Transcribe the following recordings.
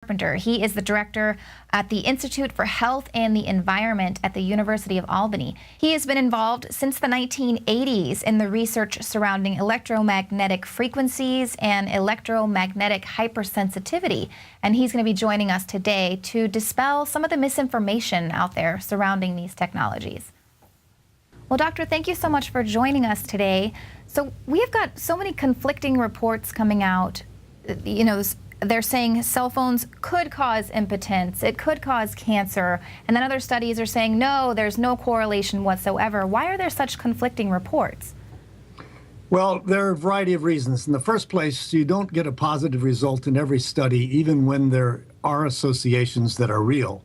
Carpenter. He is the director at the Institute for Health and the Environment at the University of Albany. He has been involved since the 1980s in the research surrounding electromagnetic frequencies and electromagnetic hypersensitivity. And he's going to be joining us today to dispel some of the misinformation out there surrounding these technologies. Well, Doctor, thank you so much for joining us today. So we have got so many conflicting reports coming out. You know, they're saying cell phones could cause impotence, it could cause cancer, and then other studies are saying, no, there's no correlation whatsoever. Why are there such conflicting reports? Well, there are a variety of reasons. In the first place, you don't get a positive result in every study, even when there are associations that are real.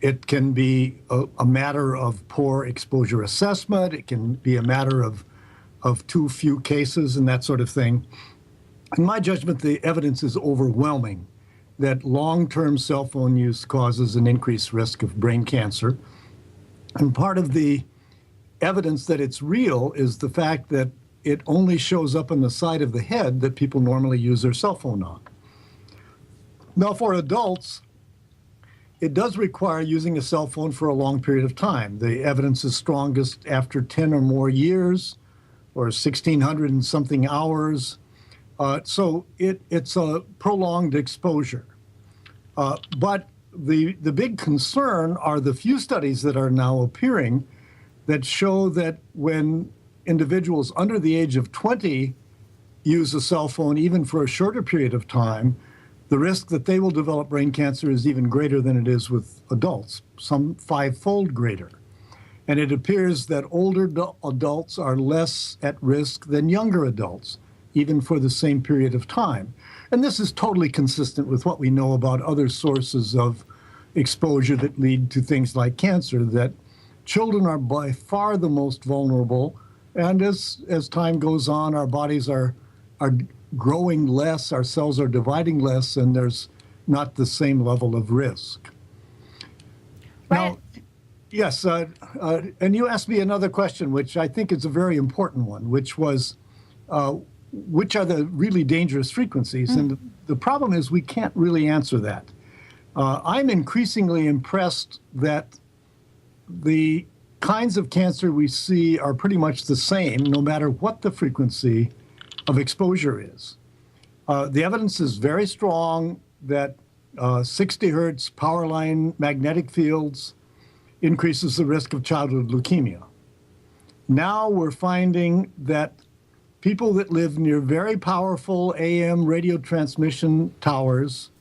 It can be a matter of poor exposure assessment. It can be a matter of too few cases and that sort of thing. In my judgment, the evidence is overwhelming that long-term cell phone use causes an increased risk of brain cancer. And part of the evidence that it's real is the fact that it only shows up on the side of the head that people normally use their cell phone on. Now, for adults, it does require using a cell phone for a long period of time. The evidence is strongest after 10 or more years, or 1,600 and something hours. So it's a prolonged exposure. But the big concern are the few studies that are now appearing that show that when individuals under the age of 20 use a cell phone, even for a shorter period of time, the risk that they will develop brain cancer is even greater than it is with adults, some five-fold greater. And it appears that older adults are less at risk than younger adults, even for the same period of time. And this is totally consistent with what we know about other sources of exposure that lead to things like cancer, that children are by far the most vulnerable. And as time goes on, our bodies are growing less, our cells are dividing less, and there's not the same level of risk. Right. Now, yes, and you asked me another question, which I think is a very important one, which was, which are the really dangerous frequencies? And the problem is we can't really answer that. I'm increasingly impressed that the kinds of cancer we see are pretty much the same, no matter what the frequency of exposure is. The evidence is very strong that 60 hertz power line magnetic fields increases the risk of childhood leukemia. Now we're finding that people that live near very powerful AM radio transmission towers,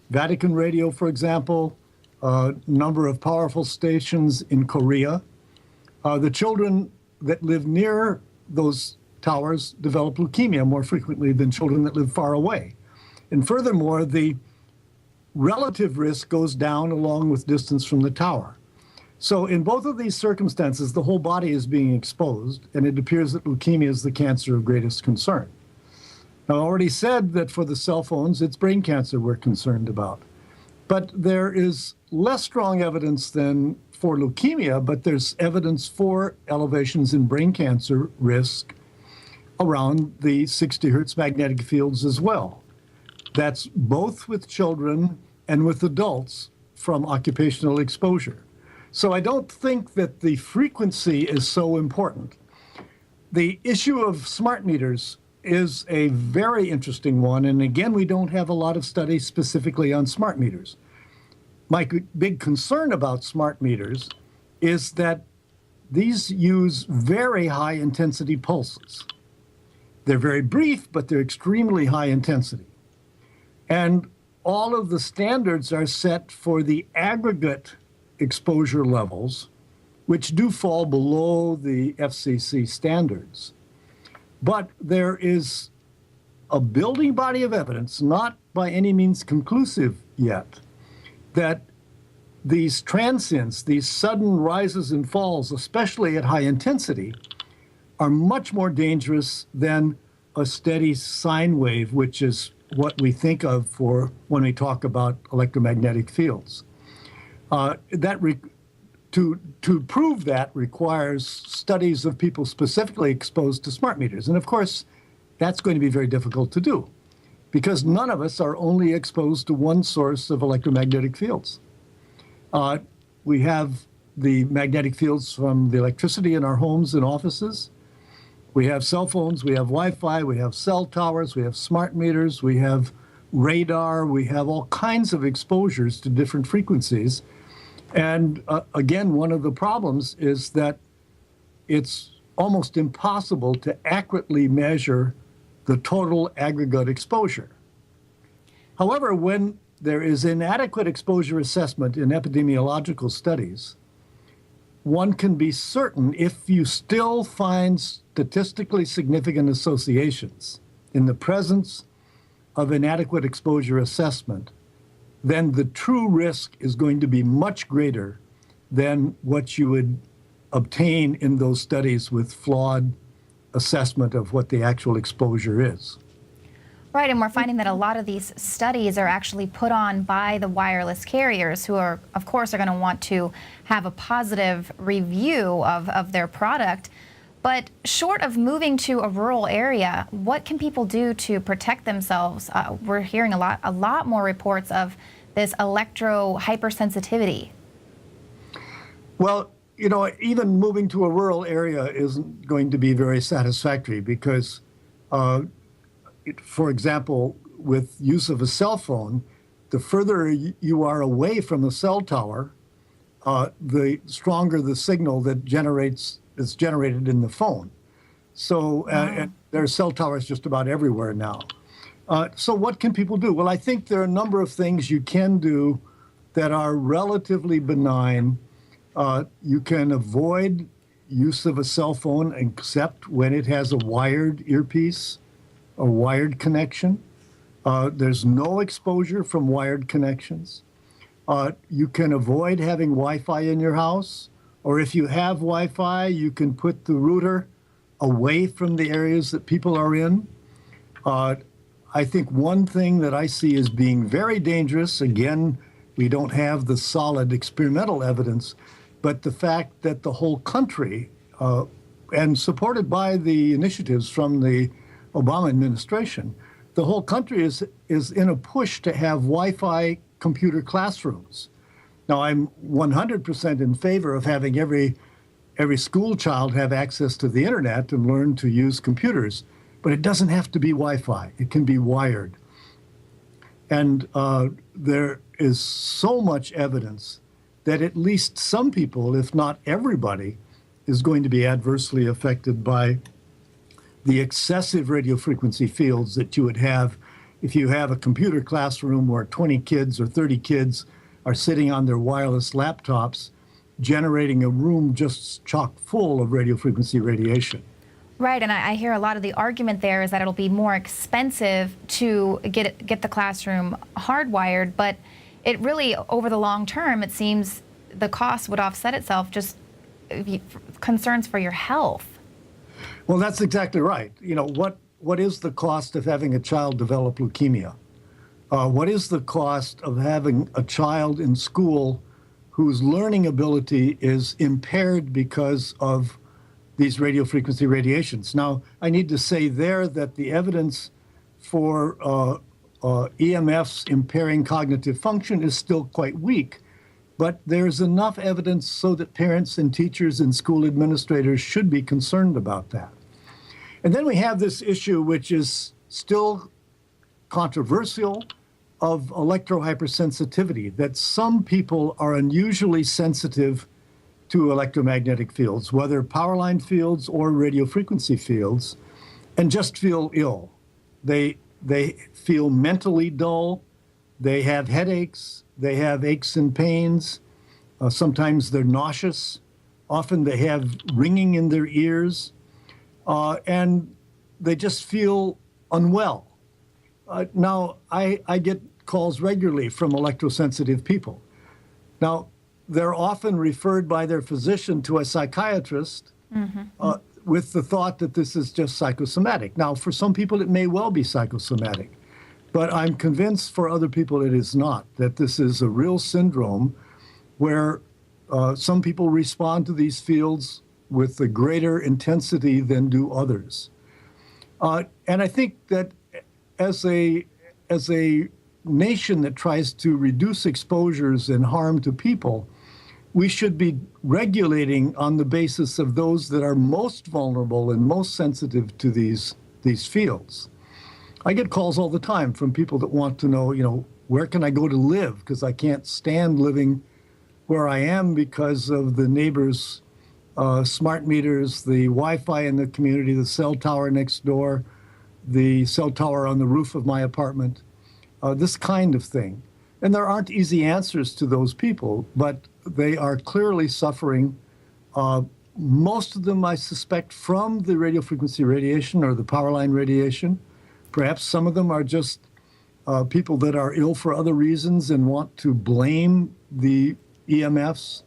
Vatican Radio, for example, a number of powerful stations in Korea, the children that live near those towers develop leukemia more frequently than children that live far away. And furthermore, the relative risk goes down along with distance from the tower. So in both of these circumstances, the whole body is being exposed, and it appears that leukemia is the cancer of greatest concern. Now, I already said that for the cell phones, it's brain cancer we're concerned about. But there is less strong evidence than for leukemia, but there's evidence for elevations in brain cancer risk around the 60 hertz magnetic fields as well. That's both with children and with adults from occupational exposure. So I don't think that the frequency is so important. The issue of smart meters is a very interesting one, and again, we don't have a lot of studies specifically on smart meters. My big concern about smart meters is that these use very high intensity pulses. They're very brief, but they're extremely high intensity. And all of the standards are set for the aggregate exposure levels, which do fall below the FCC standards. But there is a building body of evidence, not by any means conclusive yet, that these transients, these sudden rises and falls, especially at high intensity, are much more dangerous than a steady sine wave, which is what we think of for when we talk about electromagnetic fields. To prove that requires studies of people specifically exposed to smart meters. And of course, that's going to be very difficult to do because none of us are only exposed to one source of electromagnetic fields. We have the magnetic fields from the electricity in our homes and offices. We have cell phones, we have Wi-Fi, we have cell towers, we have smart meters, we have radar, we have all kinds of exposures to different frequencies. And again, one of the problems is that it's almost impossible to accurately measure the total aggregate exposure. However, when there is inadequate exposure assessment in epidemiological studies, one can be certain, if you still find statistically significant associations in the presence of inadequate exposure assessment, then the true risk is going to be much greater than what you would obtain in those studies with flawed assessment of what the actual exposure is. Right, and we're finding that a lot of these studies are actually put on by the wireless carriers, who are, of course, are going to want to have a positive review of their product. But short of moving to a rural area, what can people do to protect themselves? We're hearing a lot more reports of this electro hypersensitivity. Well, you know, even moving to a rural area isn't going to be very satisfactory because for example, with use of a cell phone, the further you are away from the cell tower, the stronger the signal that is generated in the phone. So and there are cell towers just about everywhere now. So what can people do? Well, I think there are a number of things you can do that are relatively benign. You can avoid use of a cell phone except when it has a wired earpiece, a wired connection. There's no exposure from wired connections. You can avoid having Wi-Fi in your house, or if you have Wi-Fi, you can put the router away from the areas that people are in. I think one thing that I see as being very dangerous, again, we don't have the solid experimental evidence, but the fact that the whole country, and supported by the initiatives from the Obama administration, the whole country is in a push to have Wi-Fi computer classrooms. Now, I'm 100% in favor of having every school child have access to the internet and learn to use computers, but it doesn't have to be Wi-Fi. It can be wired. And there is so much evidence that at least some people, if not everybody, is going to be adversely affected by the excessive radio frequency fields that you would have if you have a computer classroom where 20 kids or 30 kids are sitting on their wireless laptops, generating a room just chock full of radio frequency radiation. Right, and I hear a lot of the argument there is that it'll be more expensive to get the classroom hardwired, but it really, over the long term, it seems the cost would offset itself, just concerns for your health. Well, that's exactly right. You know, what is the cost of having a child develop leukemia? What is the cost of having a child in school whose learning ability is impaired because of these radio frequency radiations? Now, I need to say there that the evidence for EMFs impairing cognitive function is still quite weak, but there's enough evidence so that parents and teachers and school administrators should be concerned about that. And then we have this issue, which is still controversial, of electrohypersensitivity, that some people are unusually sensitive to electromagnetic fields, whether power line fields or radio frequency fields, and just feel ill. They feel mentally dull, they have headaches, they have aches and pains, sometimes they're nauseous, often they have ringing in their ears, and they just feel unwell. Now, I get calls regularly from electrosensitive people. Now, they're often referred by their physician to a psychiatrist with the thought that this is just psychosomatic. Now, for some people, it may well be psychosomatic, but I'm convinced for other people it is not, that this is a real syndrome where some people respond to these fields with a greater intensity than do others. And I think that as as a nation that tries to reduce exposures and harm to people, we should be regulating on the basis of those that are most vulnerable and most sensitive to these fields. I get calls all the time from people that want to know, where can I go to live? Because I can't stand living where I am because of the neighbors' smart meters, the Wi-Fi in the community, the cell tower next door, the cell tower on the roof of my apartment, this kind of thing. And there aren't easy answers to those people, but they are clearly suffering. Most of them, I suspect, from the radio frequency radiation or the power line radiation. Perhaps some of them are just people that are ill for other reasons and want to blame the EMFs.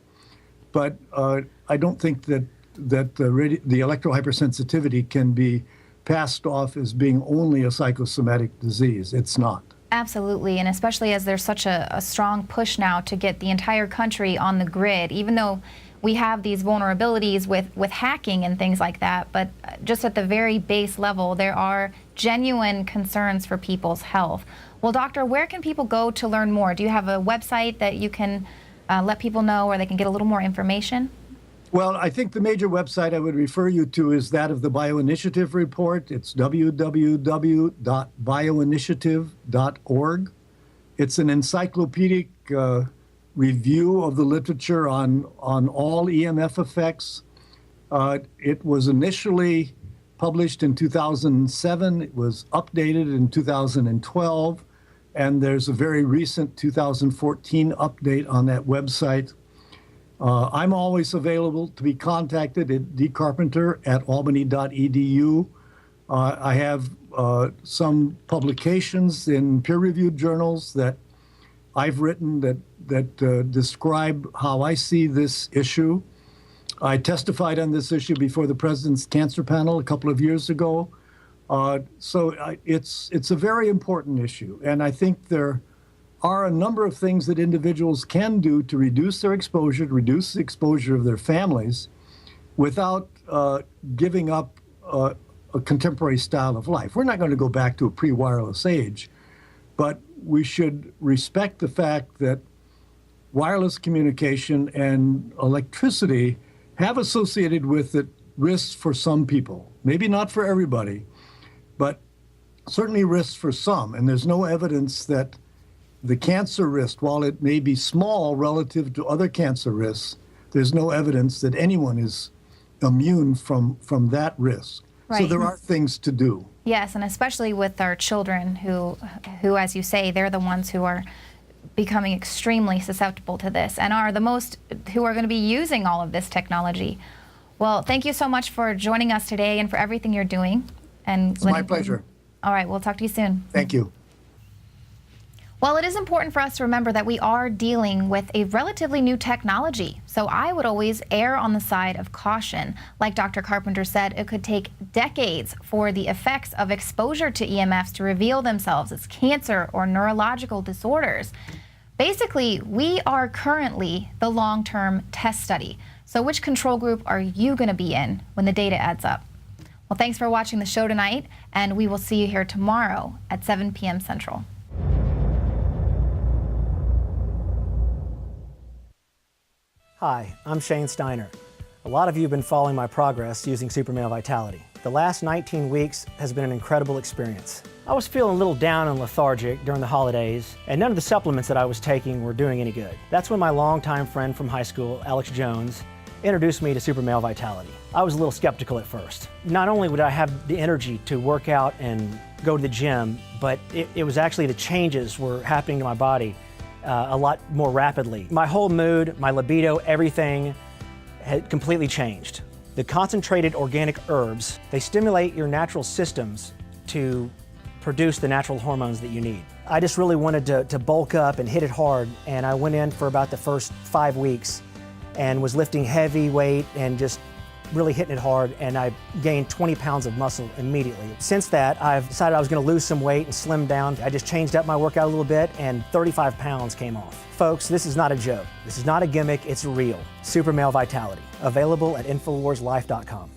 But I don't think that the electrohypersensitivity can be passed off as being only a psychosomatic disease. It's not. Absolutely, and especially as there's such a strong push now to get the entire country on the grid, even though we have these vulnerabilities with hacking and things like that, but just at the very base level, there are genuine concerns for people's health. Well, doctor, where can people go to learn more? Do you have a website that you can let people know where they can get a little more information? Well, I think the major website I would refer you to is that of the Bioinitiative Report. It's www.bioinitiative.org. It's an encyclopedic review of the literature on all EMF effects. It was initially published in 2007. It was updated in 2012. And there's a very recent 2014 update on that website. I'm always available to be contacted at dcarpenter@albany.edu. I have some publications in peer-reviewed journals that I've written that describe how I see this issue. I testified on this issue before the President's Cancer Panel a couple of years ago. So it's a very important issue, and I think there are a number of things that individuals can do to reduce their exposure, to reduce the exposure of their families without giving up a contemporary style of life. We're not going to go back to a pre-wireless age, but we should respect the fact that wireless communication and electricity have associated with it risks for some people. Maybe not for everybody, but certainly risks for some. And there's no evidence that the cancer risk, while it may be small relative to other cancer risks, there's no evidence that anyone is immune from that risk. Right. So there are things to do. Yes, and especially with our children who, as you say, they're the ones who are becoming extremely susceptible to this and are the most who are going to be using all of this technology. Well, thank you so much for joining us today and for everything you're doing. And it's my pleasure. All right, we'll talk to you soon. Thank you. Well, it is important for us to remember that we are dealing with a relatively new technology, so I would always err on the side of caution. Like Dr. Carpenter said, it could take decades for the effects of exposure to EMFs to reveal themselves as cancer or neurological disorders. Basically, we are currently the long-term test study. So which control group are you going to be in when the data adds up? Well, thanks for watching the show tonight, and we will see you here tomorrow at 7 p.m. Central. Hi, I'm Shane Steiner. A lot of you have been following my progress using Super Male Vitality. The last 19 weeks has been an incredible experience. I was feeling a little down and lethargic during the holidays, and none of the supplements that I was taking were doing any good. That's when my longtime friend from high school, Alex Jones, introduced me to Super Male Vitality. I was a little skeptical at first. Not only would I have the energy to work out and go to the gym, but it was actually the changes were happening to my body a lot more rapidly. My whole mood, my libido, everything had completely changed. The concentrated organic herbs, they stimulate your natural systems to produce the natural hormones that you need. I just really wanted to bulk up and hit it hard, and I went in for about the first 5 weeks and was lifting heavy weight and just really hitting it hard, and I gained 20 pounds of muscle immediately. Since that, I've decided I was going to lose some weight and slim down. I just changed up my workout a little bit, and 35 pounds came off. Folks, this is not a joke. This is not a gimmick, it's real. Super Male Vitality, available at InfoWarsLife.com.